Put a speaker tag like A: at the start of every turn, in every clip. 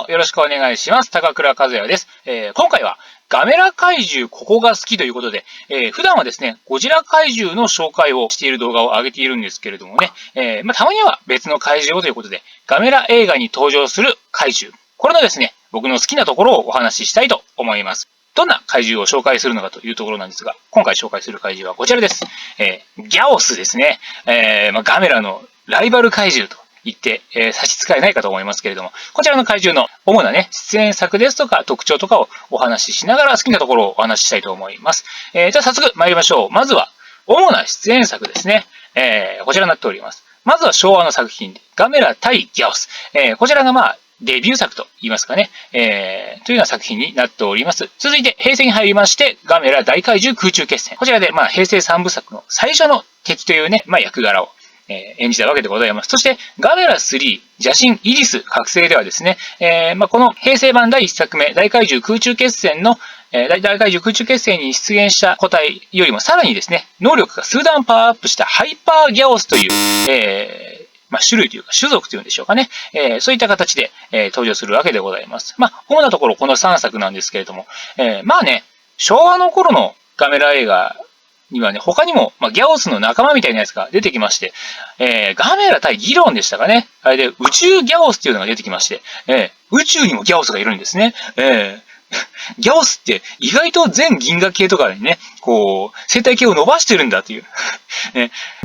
A: もよろしくお願いします。高倉和也です。今回はガメラ怪獣ここが好きということで、普段はですね、ゴジラ怪獣の紹介をしている動画を上げているんですけれどもね、たまには別の怪獣をということで、ガメラ映画に登場する怪獣。これのですね、僕の好きなところをお話ししたいと思います。どんな怪獣を紹介するのかというところなんですが、今回紹介する怪獣はこちらです。ギャオスですね。ガメラのライバル怪獣と言って、差し支えないかと思いますけれども、こちらの怪獣の主なね、出演作ですとか特徴とかをお話ししながら好きなところをお話ししたいと思います。じゃあ早速参りましょう。まずは、主な出演作ですね。こちらになっております。まずは昭和の作品、ガメラ対ギャオス。こちらがデビュー作と言いますかね、というような作品になっております。続いて、平成に入りまして、ガメラ大怪獣空中決戦。こちらで、平成3部作の最初の敵というね、役柄を演じたわけでございます。そして、ガメラ3、邪神イリス覚醒ではですね、この平成版第1作目、大怪獣空中決戦の大怪獣空中決戦に出現した個体よりもさらにですね、能力が数段パワーアップしたハイパーギャオスという、種類というか種族というんでしょうかね。そういった形で、登場するわけでございます。主なところこの3作なんですけれども、昭和の頃のガメラ映画にはね、他にも、ギャオスの仲間みたいなやつが出てきまして、ガメラ対ギロンでしたかね。あれで宇宙ギャオスっていうのが出てきまして、宇宙にもギャオスがいるんですね。ギャオスって意外と全銀河系とかにね、生態系を伸ばしてるんだっていう。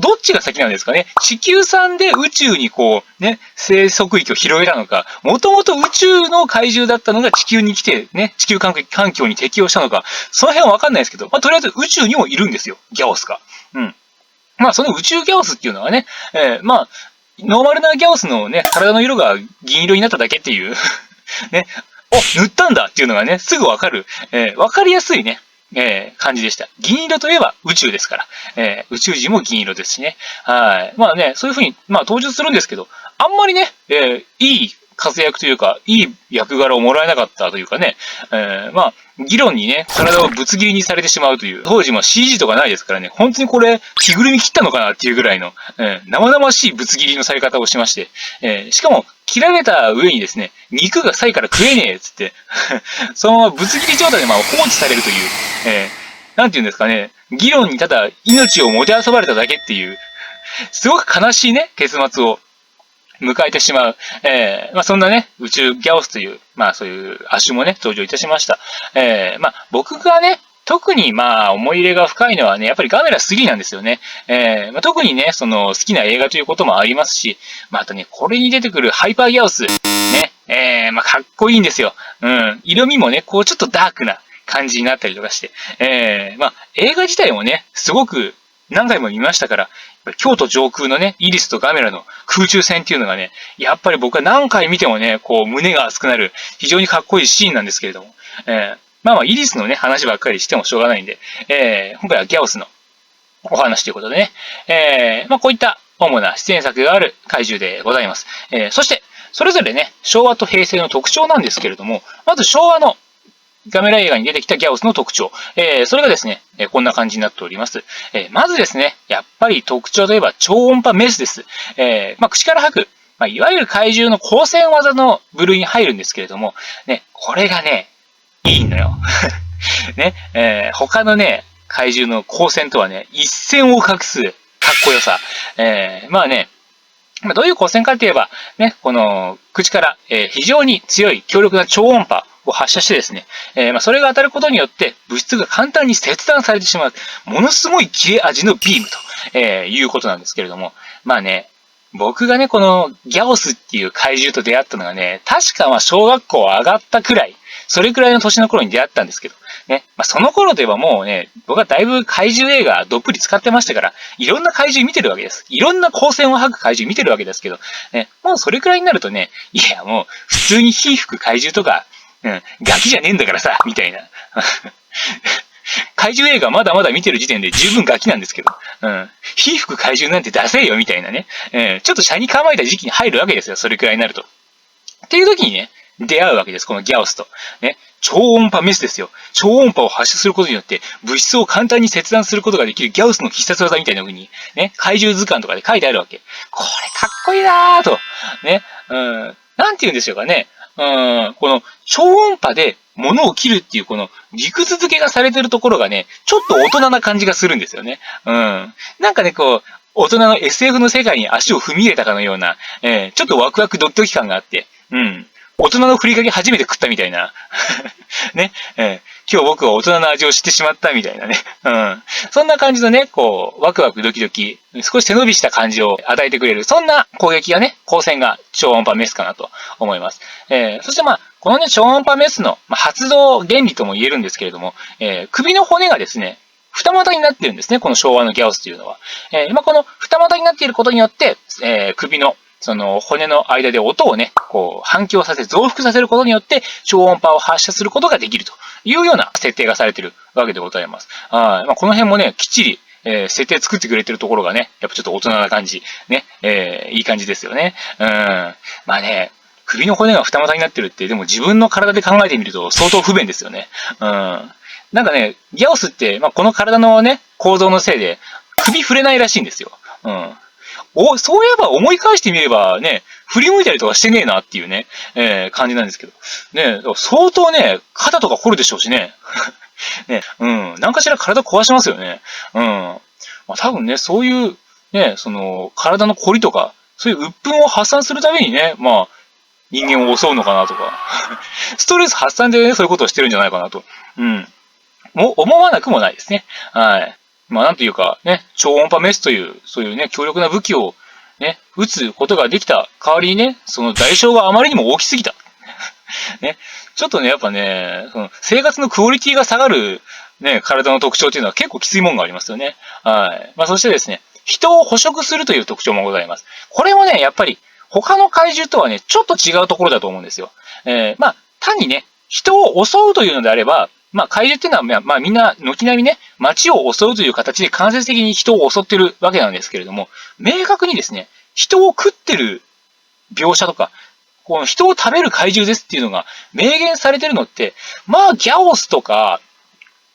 A: どっちが先なんですかね。地球産で宇宙に生息域を広げたのか、もともと宇宙の怪獣だったのが地球に来て、ね、地球環境に適応したのか、その辺はわかんないですけど、とりあえず宇宙にもいるんですよ、ギャオスが。その宇宙ギャオスっていうのはね、ノーマルなギャオスのね、体の色が銀色になっただけっていう、ね、塗ったんだっていうのがね、すぐわかる、わかりやすいね、感じでした。銀色といえば宇宙ですから、宇宙人も銀色ですしね。はい。そういうふうに、登場するんですけど、あんまりね、いい活躍というか、いい役柄をもらえなかったというかね、議論にね、体をぶつ切りにされてしまうという、当時も CG とかないですからね、本当にこれ、着ぐるみ切ったのかなっていうぐらいの、生々しいぶつ切りのされ方をしまして、しかも、切られた上にですね、肉が臭いから食えねえっつって、そのままぶつ切り状態で放置されるという、なんていうんですかね、議論にただ命をもてあそばれただけっていう、すごく悲しいね、結末を迎えてしまう。そんなね、宇宙ギャオスという、そういう亜種もね、登場いたしました。僕がね、特に思い入れが深いのはね、やっぱりガメラ3なんですよね。特にね、その好きな映画ということもありますし、あとね、これに出てくるハイパーギャオス、ね、かっこいいんですよ。色味もね、ちょっとダークな感じになったりとかして、映画自体もね、すごく何回も見ましたから、京都上空のね、イリスとガメラの空中戦っていうのがね、やっぱり僕は何回見てもね、胸が熱くなる、非常にかっこいいシーンなんですけれども、イリスのね、話ばっかりしてもしょうがないんで、今回はギャオスのお話ということでね、こういった主な出演作がある怪獣でございます。そして、それぞれね、昭和と平成の特徴なんですけれども、まず昭和のガメラ映画に出てきたギャオスの特徴。それがですね、こんな感じになっております。まずですね、やっぱり特徴といえば超音波メスです。口から吐く、いわゆる怪獣の光線技の部類に入るんですけれども、ね、これがね、いいのよ。ね、他のね、怪獣の光線とはね、一線を画すかっこよさ。どういう光線かって言えば、ね、この口から、非常に強い強力な超音波を発射してですね、それが当たることによって物質が簡単に切断されてしまう、ものすごい切れ味のビームと、いうことなんですけれども、僕がね、このギャオスっていう怪獣と出会ったのがね、確か小学校上がったくらい、それくらいの年の頃に出会ったんですけど、ね、その頃ではもうね、僕はだいぶ怪獣映画どっぷり使ってましたから、いろんな怪獣見てるわけです。いろんな光線を吐く怪獣見てるわけですけど、ね、もうそれくらいになるとね、いやもう普通に火吹く怪獣とか、ガキじゃねえんだからさ、みたいな。怪獣映画まだまだ見てる時点で十分ガキなんですけど、火吹く怪獣なんて出せよ、みたいなね、ちょっと車に構えた時期に入るわけですよ、それくらいになると。っていう時にね、出会うわけです、このギャオスと。ね、超音波メスですよ。超音波を発射することによって、物質を簡単に切断することができるギャオスの必殺技みたいな風に、ね、怪獣図鑑とかで書いてあるわけ。これかっこいいなぁと。ね、なんて言うんでしょうかね。この超音波で物を切るっていうこの理屈付けがされてるところがね、ちょっと大人な感じがするんですよね。なんかね、こう、大人の SF の世界に足を踏み入れたかのような、ちょっとワクワクドキドキ感があって、大人のふりかけ初めて食ったみたいな。ね、今日僕は大人の味を知ってしまったみたいなね。そんな感じのね、こう、ワクワクドキドキ、少し背伸びした感じを与えてくれる、そんな攻撃がね、光線が超音波メスかなと思います。そしてこのね、超音波メスの発動原理とも言えるんですけれども、首の骨がですね、二股になっているんですね、この昭和のギャオスというのは。この二股になっていることによって、首のその骨の間で音をね、こう反響させ、増幅させることによって超音波を発射することができるというような設定がされているわけでございます。この辺もね、きっちり、設定作ってくれてるところがね、やっぱちょっと大人な感じ、ね、いい感じですよね。首の骨が二股になってるって、でも自分の体で考えてみると相当不便ですよね。なんかね、ギャオスって、この体のね、構造のせいで首振れないらしいんですよ。そういえば思い返してみればね、振り向いたりとかしてねえなっていうね、感じなんですけど。ね、相当ね、肩とか凝るでしょうしね。ね、何かしら体壊しますよね。多分ね、そういう、ね、その、体の凝りとか、そういう鬱憤を発散するためにね、人間を襲うのかなとか、ストレス発散でね、そういうことをしてるんじゃないかなと、思わなくもないですね。はい。なんというか、ね、超音波メスという、そういうね、強力な武器を、ね、撃つことができた代わりにね、その代償があまりにも大きすぎた。ね、ちょっとね、やっぱね、その生活のクオリティが下がる、ね、体の特徴っていうのは結構きついもんがありますよね。はい。そしてですね、人を捕食するという特徴もございます。これもね、やっぱり他の怪獣とはね、ちょっと違うところだと思うんですよ。単にね、人を襲うというのであれば、怪獣っていうのは、みんな、軒並みね、街を襲うという形で間接的に人を襲ってるわけなんですけれども、明確にですね、人を食ってる描写とか、この人を食べる怪獣ですっていうのが明言されてるのって、ギャオスとか、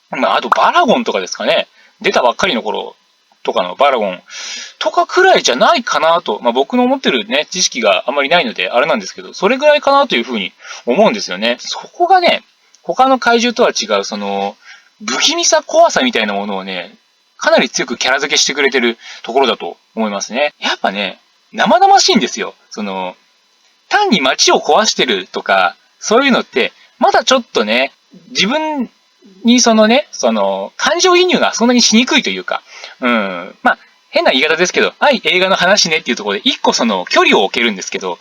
A: あとバラゴンとかですかね、出たばっかりの頃とかのバラゴンとかくらいじゃないかなと、僕の思ってるね、知識があんまりないので、あれなんですけど、それぐらいかなというふうに思うんですよね。そこがね、他の怪獣とは違う、その、不気味さ、怖さみたいなものをね、かなり強くキャラ付けしてくれてるところだと思いますね。やっぱね、生々しいんですよ。その、単に街を壊してるとか、そういうのって、まだちょっとね、自分にそのね、その、感情移入がそんなにしにくいというか、変な言い方ですけど、映画の話ねっていうところで、一個その、距離を置けるんですけど、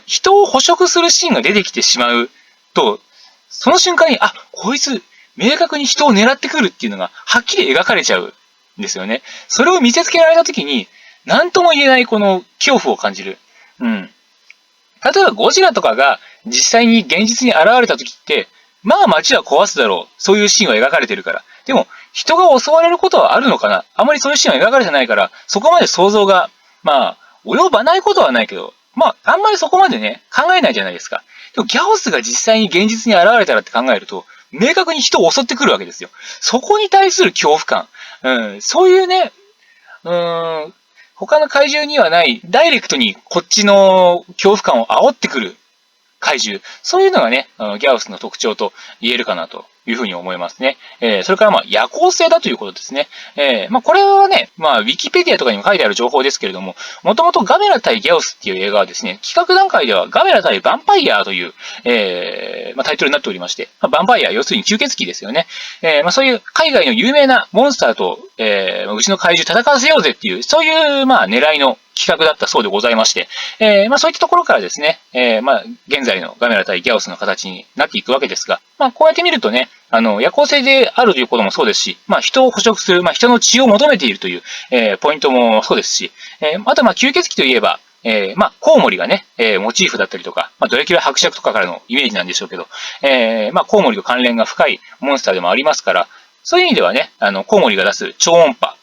A: 人を捕食するシーンが出てきてしまうと、その瞬間に、こいつ、明確に人を狙ってくるっていうのが、はっきり描かれちゃうんですよね。それを見せつけられたときに、何とも言えないこの恐怖を感じる。例えばゴジラとかが実際に現実に現れたときって、街は壊すだろう。そういうシーンは描かれてるから。でも、人が襲われることはあるのかな？あまりそういうシーンは描かれてないから、そこまで想像が、及ばないことはないけど、あんまりそこまでね、考えないじゃないですか。でもギャオスが実際に現実に現れたらって考えると、明確に人を襲ってくるわけですよ。そこに対する恐怖感。そういうね、他の怪獣にはない、ダイレクトにこっちの恐怖感を煽ってくる怪獣。そういうのがね、ギャオスの特徴と言えるかなというふうに思いますね。それから夜行性だということですね。これはね、ウィキペディアとかにも書いてある情報ですけれども、もともとガメラ対ギャオスっていう映画はですね、企画段階ではガメラ対ヴァンパイアという、タイトルになっておりまして、ヴァンパイア、要するに吸血鬼ですよね。そういう海外の有名なモンスターと、うちの怪獣戦わせようぜっていう、そういう狙いの企画だったそうでございまして、そういったところからですね、現在のガメラ対ギャオスの形になっていくわけですが、こうやって見るとね、夜行性であるということもそうですし、人を捕食する、人の血を求めているという、ポイントもそうですし、あと吸血鬼といえば、コウモリがね、モチーフだったりとか、ドラキュラ伯爵とかからのイメージなんでしょうけど、コウモリと関連が深いモンスターでもありますから、そういう意味ではね、コウモリが出す超音波、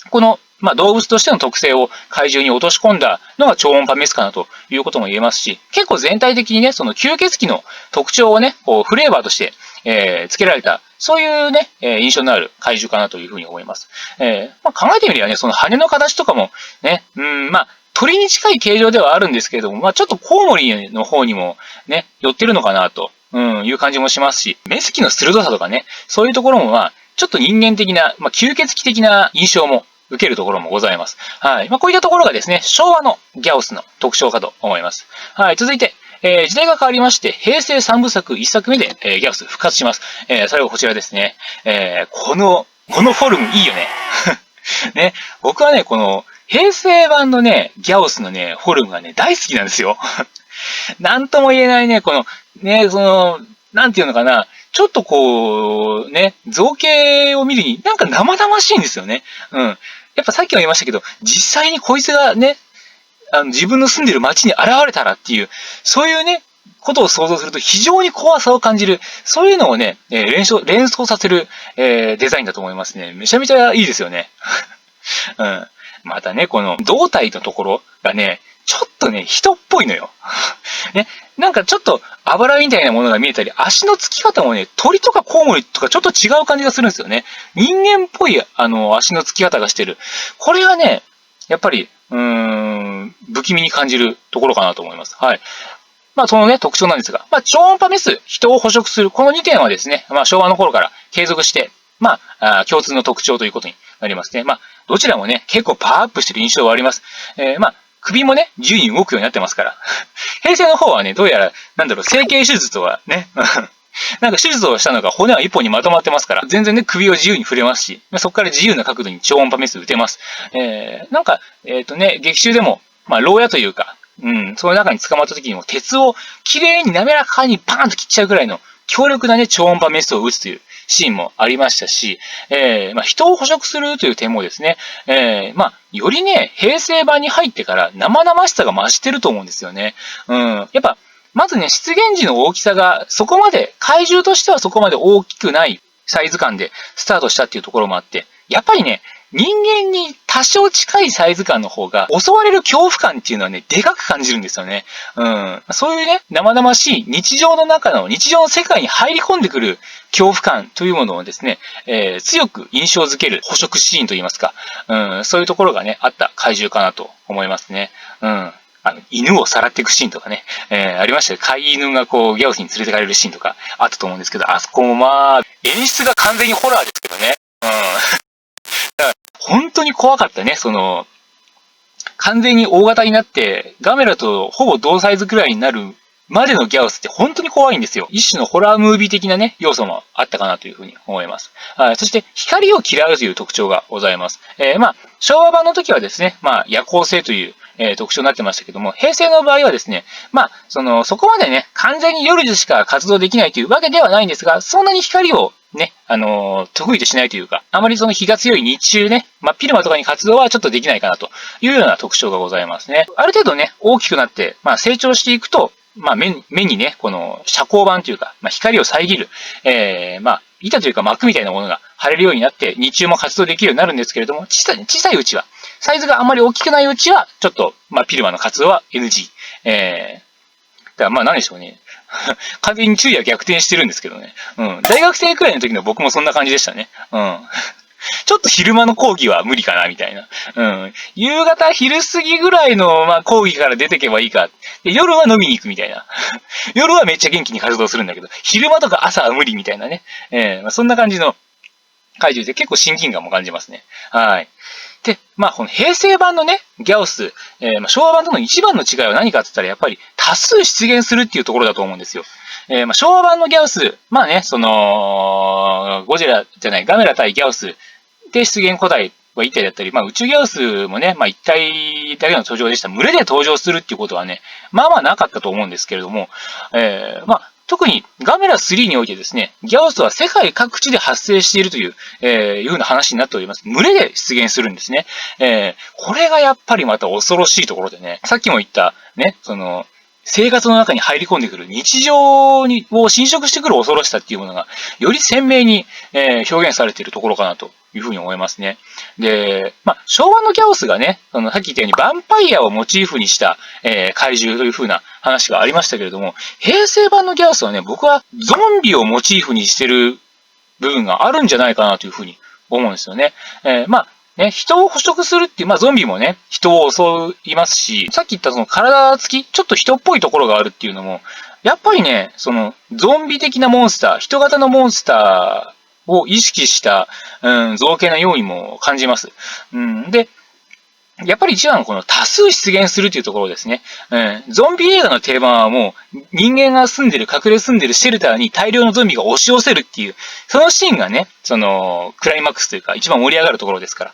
A: この動物としての特性を怪獣に落とし込んだのが超音波メスかなということも言えますし、結構全体的にね、その吸血鬼の特徴をね、フレーバーとして、付けられた、そういうね、印象のある怪獣かなというふうに思います。考えてみればね、その羽の形とかもね、鳥に近い形状ではあるんですけれども、まあちょっとコウモリの方にもね、寄ってるのかなと、いう感じもしますし、目つきの鋭さとかね、そういうところもまあ、ちょっと人間的な、まあ吸血鬼的な印象も受けるところもございます。はい。まあこういったところがですね、昭和のギャオスの特徴かと思います。はい。続いて、時代が変わりまして、平成3部作1作目で、ギャオス復活します。それがこちらですね。このフォルムいいよね。ね。僕はね、この、平成版のね、ギャオスのね、フォルムがね、大好きなんですよ。なんとも言えないね、この、ね、なんていうのかな、ちょっとこう、ね、造形を見るに、なんか生々しいんですよね。うん。やっぱさっきも言いましたけど、実際にこいつがね、自分の住んでる街に現れたらっていう、そういうね、ことを想像すると非常に怖さを感じる、そういうのをね、連想させる、デザインだと思いますね。めちゃめちゃいいですよね。うん。またね、この胴体のところがね、ちょっとね、人っぽいのよ。ね、なんかちょっとあばらみたいなものが見えたり、足のつき方もね、鳥とかコウモリとかちょっと違う感じがするんですよね。人間っぽい、足のつき方がしてる。これがね、やっぱり、不気味に感じるところかなと思います。はい。まあ、そのね、特徴なんですが、まあ、超音波メス、人を捕食する、この2点はですね、まあ、昭和の頃から継続して、まあ、共通の特徴ということになりますね。まあ、どちらもね、結構パワーアップしてる印象はあります。まあ、首もね、自由に動くようになってますから。平成の方はね、どうやら、整形手術とはね、なんか手術をしたのが骨は一本にまとまってますから、全然ね、首を自由に触れますし、そこから自由な角度に超音波メス打てます。なんか、劇中でも、まあ、牢屋というか、その中に捕まった時にも鉄をきれいに滑らかにパーンと切っちゃうぐらいの強力なね、超音波メスを打つというシーンもありましたし、まあ、人を捕食するという点もですね、まあ、よりね、平成版に入ってから生々しさが増してると思うんですよね。やっぱ、まずね、出現時の大きさがそこまで、怪獣としてはそこまで大きくないサイズ感でスタートしたっていうところもあって、やっぱりね、人間に多少近いサイズ感の方が、襲われる恐怖感っていうのはね、でかく感じるんですよね。そういうね、生々しい日常の世界に入り込んでくる恐怖感というものをですね、強く印象づける捕食シーンといいますか、そういうところがね、あった怪獣かなと思いますね。犬をさらっていくシーンとかね、ありましたよ。飼い犬がこう、ギャオスに連れてかれるシーンとかあったと思うんですけど、あそこもまあ、演出が完全にホラーですけどね。だから本当に怖かったね、完全に大型になって、ガメラとほぼ同サイズくらいになるまでのギャオスって本当に怖いんですよ。一種のホラームービー的なね、要素もあったかなというふうに思います。そして、光を嫌うという特徴がございます。まあ、昭和版の時はですね、まあ、夜行性という、特徴になってましたけども、平成の場合はですね、まあ、そこまでね、完全に夜でしか活動できないというわけではないんですが、そんなに光をね、得意としないというか、あまり日が強い日中ね、真っ昼間とかに活動はちょっとできないかなというような特徴がございますね。ある程度ね、大きくなって、まあ成長していくと、まあ目にね、この遮光板というか、まあ光を遮る、まあ板というか膜みたいなものが貼れるようになって、日中も活動できるようになるんですけれども、小さいうちは、サイズがあまり大きくないうちは、ちょっと、まあ昼間の活動は NG。だからまあ何でしょうね。完全に昼夜逆転してるんですけどね。大学生くらいの時の僕もそんな感じでしたね。ちょっと昼間の講義は無理かな、みたいな。夕方、昼過ぎぐらいの、まあ、講義から出てけばいいか。で、夜は飲みに行くみたいな。夜はめっちゃ元気に活動するんだけど、昼間とか朝は無理みたいなね。まあ、そんな感じの怪獣で結構親近感も感じますね。はい。で、まあ、この平成版のね、ギャオス、まあ、昭和版との一番の違いは何かって言ったら、やっぱり多数出現するっていうところだと思うんですよ。まあ、昭和版のギャオス、まあね、ガメラ対ギャオスで出現個体は1体だったり、まあ、宇宙ギャオスもね、まあ、1体だけの登場でした。群れで登場するっていうことはね、まあまあなかったと思うんですけれども、まあ、特にガメラ3においてですね、ギャオスは世界各地で発生しているという、いうふうな話になっております。群れで出現するんですね。これがやっぱりまた恐ろしいところでね、さっきも言った、ね、生活の中に入り込んでくる日常を侵食してくる恐ろしさっていうものが、より鮮明に、表現されているところかなというふうに思いますね。で、まあ、昭和のギャオスがね、さっき言ったようにヴァンパイアをモチーフにした、怪獣というふうな話がありましたけれども、平成版のギャオスはね、僕はゾンビをモチーフにしてる部分があるんじゃないかなというふうに思うんですよね。まあ、ね、人を捕食するっていう、ゾンビもね、人を襲いますし、さっき言ったその体つき、ちょっと人っぽいところがあるっていうのも、やっぱりね、その、ゾンビ的なモンスター、人型のモンスターを意識した、造形なようにも感じます。で、やっぱり一番はこの多数出現するというところですね。ゾンビ映画の定番はもう人間が住んでる、隠れ住んでるシェルターに大量のゾンビが押し寄せるっていう、そのシーンがね、そのクライマックスというか一番盛り上がるところですから。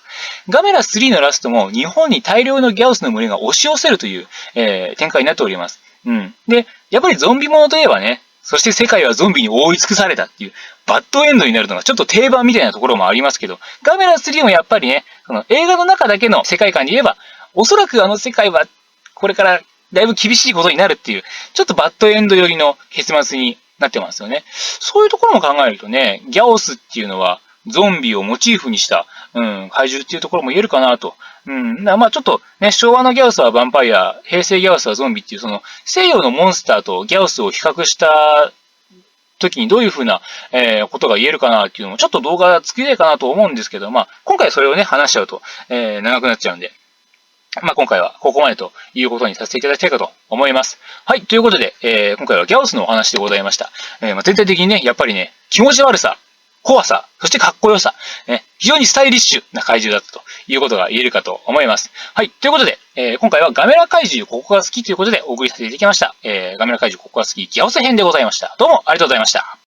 A: ガメラ3のラストも日本に大量のギャオスの群れが押し寄せるという、展開になっております。で、やっぱりゾンビものといえばね、そして世界はゾンビに覆い尽くされたっていう、バッドエンドになるのがちょっと定番みたいなところもありますけど、ガメラ3もやっぱりね、その映画の中だけの世界観で言えば、おそらくあの世界はこれからだいぶ厳しいことになるっていう、ちょっとバッドエンド寄りの結末になってますよね。そういうところも考えるとね、ギャオスっていうのはゾンビをモチーフにした、怪獣っていうところも言えるかなと。ちょっとね、昭和のギャオスはヴァンパイア、平成ギャオスはゾンビっていう、その西洋のモンスターとギャオスを比較した時にどういうふうな、ことが言えるかなっていうのも、ちょっと動画作りたいかなと思うんですけど、今回それをね、話しちゃうと、長くなっちゃうんで、今回はここまでということにさせていただきたいかと思います。はい、ということで、今回はギャオスのお話でございました。全体的にね、やっぱりね、気持ち悪さ、怖さ、そしてかっこよさ、非常にスタイリッシュな怪獣だったということが言えるかと思います。はい、ということで、今回はガメラ怪獣ここが好きということでお送りさせていただきました。ガメラ怪獣ここが好きギャオス編でございました。どうもありがとうございました。